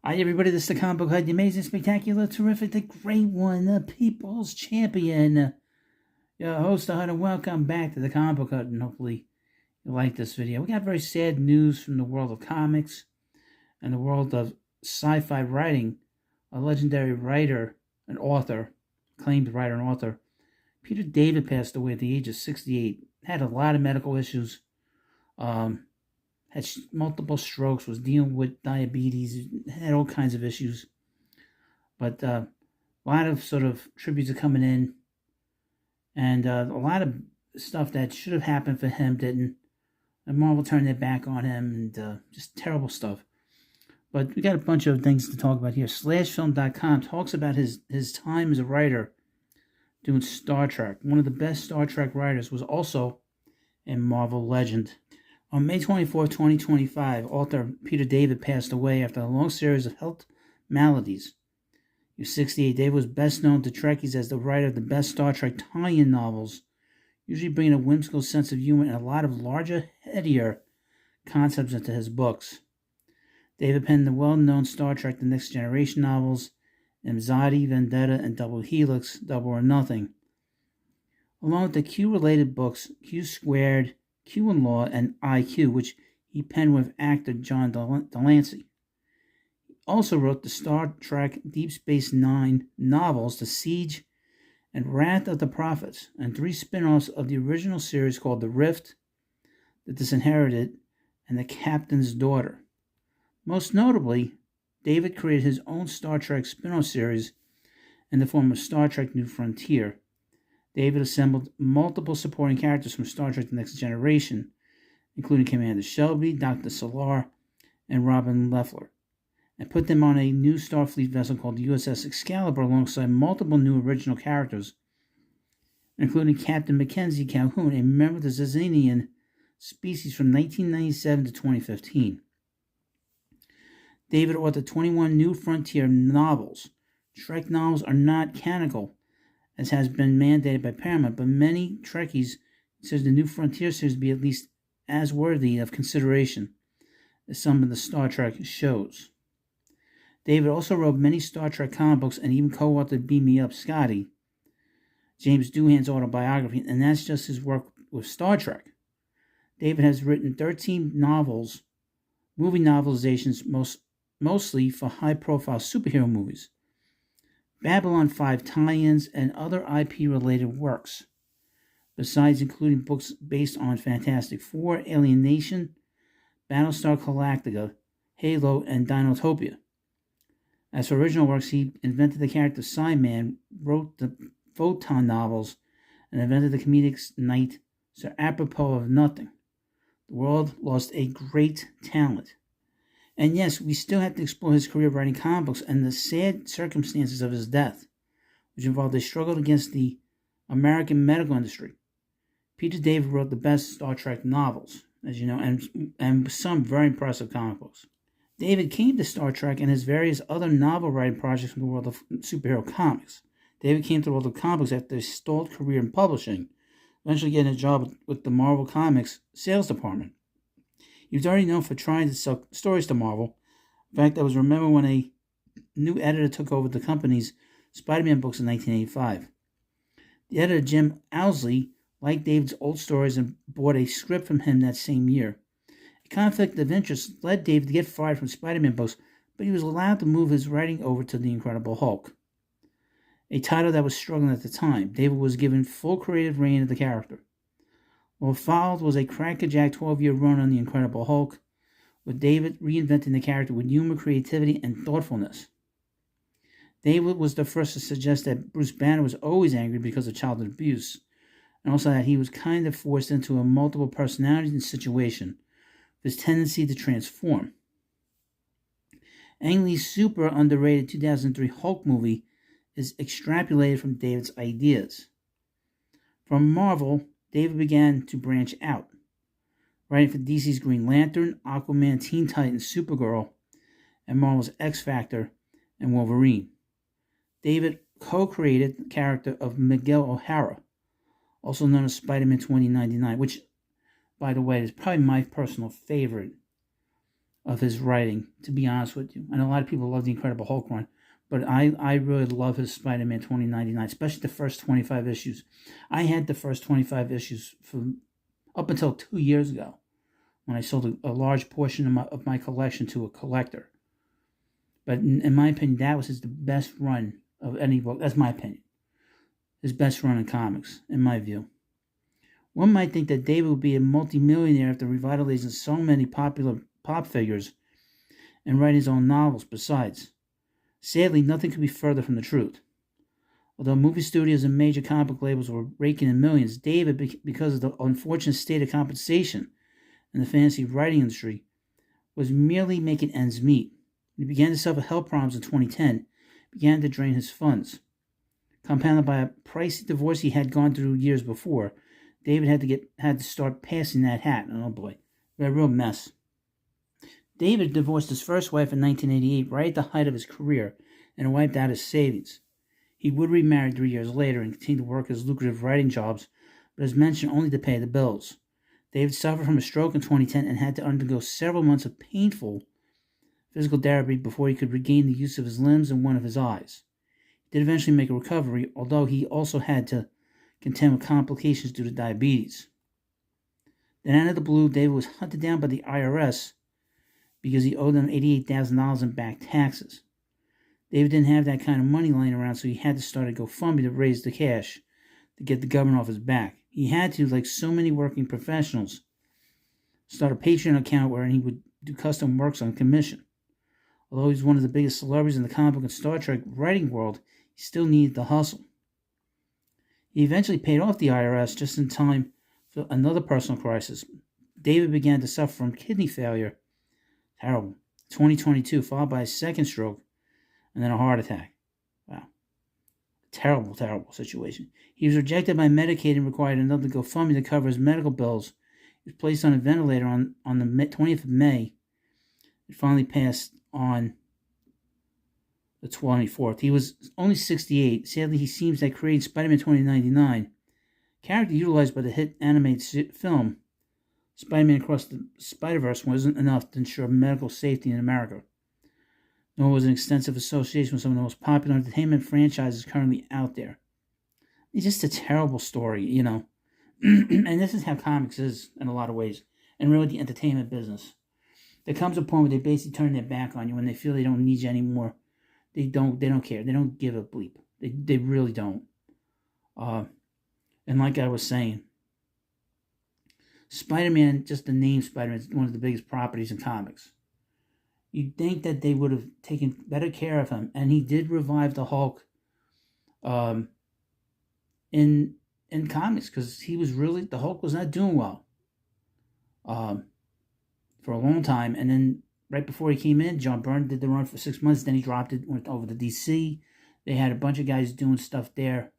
Hi, everybody. This is the comic book Hut, the amazing, spectacular, terrific, the great one, the people's champion, your host, the Hut, and welcome back to the comic book Hut. And hopefully, you like this video. We got very sad news from the world of comics and the world of sci-fi writing. A legendary writer, an author, acclaimed writer and author, Peter David passed away at the age of 68. Had a lot of medical issues. Had multiple strokes, was dealing with diabetes, had all kinds of issues. But a lot of sort of tributes are coming in, and a lot of stuff that should have happened for him didn't. And Marvel turned their back on him, and just terrible stuff. But we got a bunch of things to talk about here. SlashFilm.com talks about his time as a writer doing Star Trek. One of the best Star Trek writers, was also a Marvel legend. On May 24, 2025, author Peter David passed away after a long series of health maladies. He was 68. David was best known to Trekkies as the writer of the best Star Trek tie-in novels, usually bringing a whimsical sense of humor and a lot of larger, headier concepts into his books. David penned the well-known Star Trek The Next Generation novels, Imzadi, Vendetta, and Double Helix, Double or Nothing, along with the Q-related books Q Squared, Q in Law, and IQ, which he penned with actor John Delancey. He also wrote the Star Trek Deep Space Nine novels, The Siege and Wrath of the Prophets, and 3 spin-offs of the original series called The Rift, The Disinherited, and The Captain's Daughter. Most notably, David created his own Star Trek spin-off series in the form of Star Trek New Frontier. David assembled multiple supporting characters from Star Trek The Next Generation, including Commander Shelby, Dr. Solar, and Robin Leffler, and put them on a new Starfleet vessel called the USS Excalibur alongside multiple new original characters, including Captain Mackenzie Calhoun, a member of the Zazanian species from 1997 to 2015. David authored 21 New Frontier novels. Trek novels are not canonical, as has been mandated by Paramount, but many Trekkies consider the New Frontier series to be at least as worthy of consideration as some of the Star Trek shows. David also wrote many Star Trek comic books and even co-authored Beam Me Up, Scotty, James Doohan's autobiography, and that's just his work with Star Trek. David has written 13 novels, movie novelizations, mostly for high-profile superhero movies, Babylon 5 tie-ins, and other IP-related works, besides including books based on Fantastic Four, Alien Nation, Battlestar Galactica, Halo, and Dinotopia. As for original works, he invented the character Cyman, wrote the Photon novels, and invented the comedic knight Sir Apropos of Nothing. The world lost a great talent. And yes, we still have to explore his career writing comic books and the sad circumstances of his death, which involved a struggle against the American medical industry. Peter David wrote the best Star Trek novels, as you know, and some very impressive comic books. David came to Star Trek and his various other novel writing projects from the world of superhero comics. David came to the world of comic books after a stalled career in publishing, eventually getting a job with the Marvel Comics sales department. He was already known for trying to sell stories to Marvel. In fact, I was remember when a new editor took over the company's Spider-Man books in 1985. The editor, Jim Owsley, liked David's old stories and bought a script from him that same year. A conflict of interest led David to get fired from Spider-Man books, but he was allowed to move his writing over to The Incredible Hulk, a title that was struggling at the time. David was given full creative reign of the character. What followed was a crackerjack 12-year run on The Incredible Hulk, with David reinventing the character with humor, creativity, and thoughtfulness. David was the first to suggest that Bruce Banner was always angry because of childhood abuse, and also that he was kind of forced into a multiple personality situation, with his tendency to transform. Ang Lee's super underrated 2003 Hulk movie is extrapolated from David's ideas. From Marvel, David began to branch out, writing for DC's Green Lantern, Aquaman, Teen Titans, Supergirl, and Marvel's X-Factor and Wolverine. David co-created the character of Miguel O'Hara, also known as Spider-Man 2099, which, by the way, is probably my personal favorite of his writing, to be honest with you. I know a lot of people love the Incredible Hulk run, but I really love his Spider-Man 2099, especially the first 25 issues. I had the first 25 issues from up until 2 years ago when I sold a large portion of my collection to a collector. But in my opinion, that was the best run of any book. That's my opinion. His best run in comics, in my view. One might think that David would be a multimillionaire after revitalizing so many popular pop figures and writing his own novels besides. Sadly, nothing could be further from the truth. Although movie studios and major comic book labels were raking in millions, David, because of the unfortunate state of compensation in the fantasy writing industry, was merely making ends meet. When he began to suffer health problems in 2010, began to drain his funds. Compounded by a pricey divorce he had gone through years before, David had to start passing that hat. Oh boy, a real mess. David divorced his first wife in 1988, right at the height of his career, and wiped out his savings. He would remarry 3 years later and continue to work his lucrative writing jobs, but as mentioned, only to pay the bills. David suffered from a stroke in 2010 and had to undergo several months of painful physical therapy before he could regain the use of his limbs and one of his eyes. He did eventually make a recovery, although he also had to contend with complications due to diabetes. Then out of the blue, David was hunted down by the IRS because he owed them $88,000 in back taxes. David didn't have that kind of money laying around, so he had to start a GoFundMe to raise the cash to get the government off his back. He had to, like so many working professionals, start a Patreon account wherein he would do custom works on commission. Although he's one of the biggest celebrities in the comic book and Star Trek writing world, he still needed the hustle. He eventually paid off the IRS just in time for another personal crisis. David began to suffer from kidney failure. Terrible. 2022, followed by a second stroke and then a heart attack. Wow. Terrible, terrible situation. He was rejected by Medicaid and required another GoFundMe to cover his medical bills. He was placed on a ventilator on the 20th of May. It finally passed on the 24th. He was only 68. Sadly, he seems that creating Spider-Man 2099, character utilized by the hit animated film Spider-Man Across the Spider-Verse, wasn't enough to ensure medical safety in America. Nor was an extensive association with some of the most popular entertainment franchises currently out there. It's just a terrible story, you know. And this is how comics is in a lot of ways, and really the entertainment business. There comes a point where they basically turn their back on you when they feel they don't need you anymore. They don't care. They don't give a bleep. They really don't. And like I was saying, Spider-Man, just the name Spider-Man, is one of the biggest properties in comics. You'd think that they would have taken better care of him, and he did revive the Hulk in comics, because the Hulk was not doing well for a long time. And then right before he came in, John Byrne did the run for 6 months. Then he dropped it, went over to DC. They had a bunch of guys doing stuff there,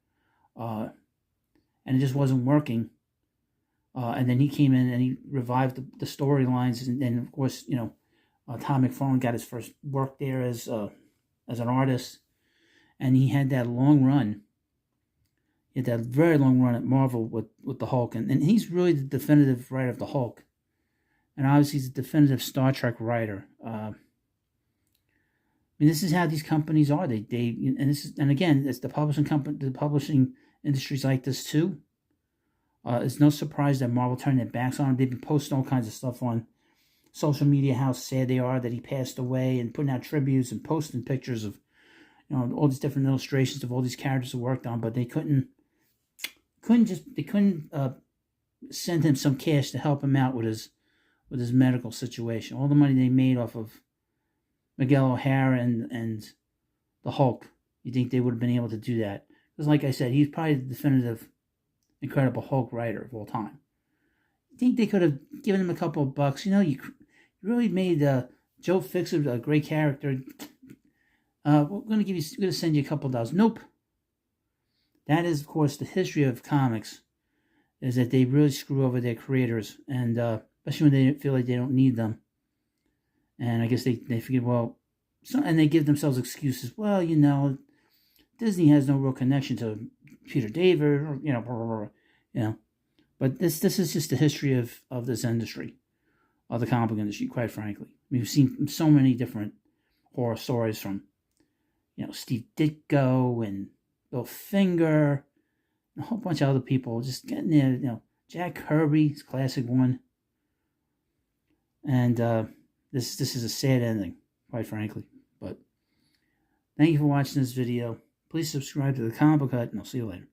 and it just wasn't working. And then he came in and he revived the storylines, and of course, you know, Todd McFarlane got his first work there as an artist, and he had that long run. He had that very long run at Marvel with the Hulk, and he's really the definitive writer of the Hulk, and obviously he's a definitive Star Trek writer. I mean, this is how these companies are. And again, it's the publishing industries like this too. It's no surprise that Marvel turned their backs on him. They've been posting all kinds of stuff on social media, how sad they are that he passed away, and putting out tributes and posting pictures of, you know, all these different illustrations of all these characters he worked on. But they couldn't send him some cash to help him out with his medical situation. All the money they made off of Miguel O'Hara and the Hulk, you think they would have been able to do that? Because like I said, he's probably the definitive Incredible Hulk writer of all time. You think they could have given him a couple of bucks? You know, you really made Joe Fixer a great character. We're going to send you a couple of dollars. Nope. That is, of course, the history of comics, is that they really screw over their creators, and especially when they feel like they don't need them. And I guess they figure, well, and they give themselves excuses. Well, you know, Disney has no real connection to Peter David, or, you know, blah, blah, blah, you know. But this is just the history of this industry, of the comic book industry, quite frankly. We've seen so many different horror stories from, Steve Ditko and Bill Finger, and a whole bunch of other people just getting there. Jack Kirby's classic one. And this is a sad ending, quite frankly. But thank you for watching this video. Please subscribe to the Comic Book Hut, and I'll see you later.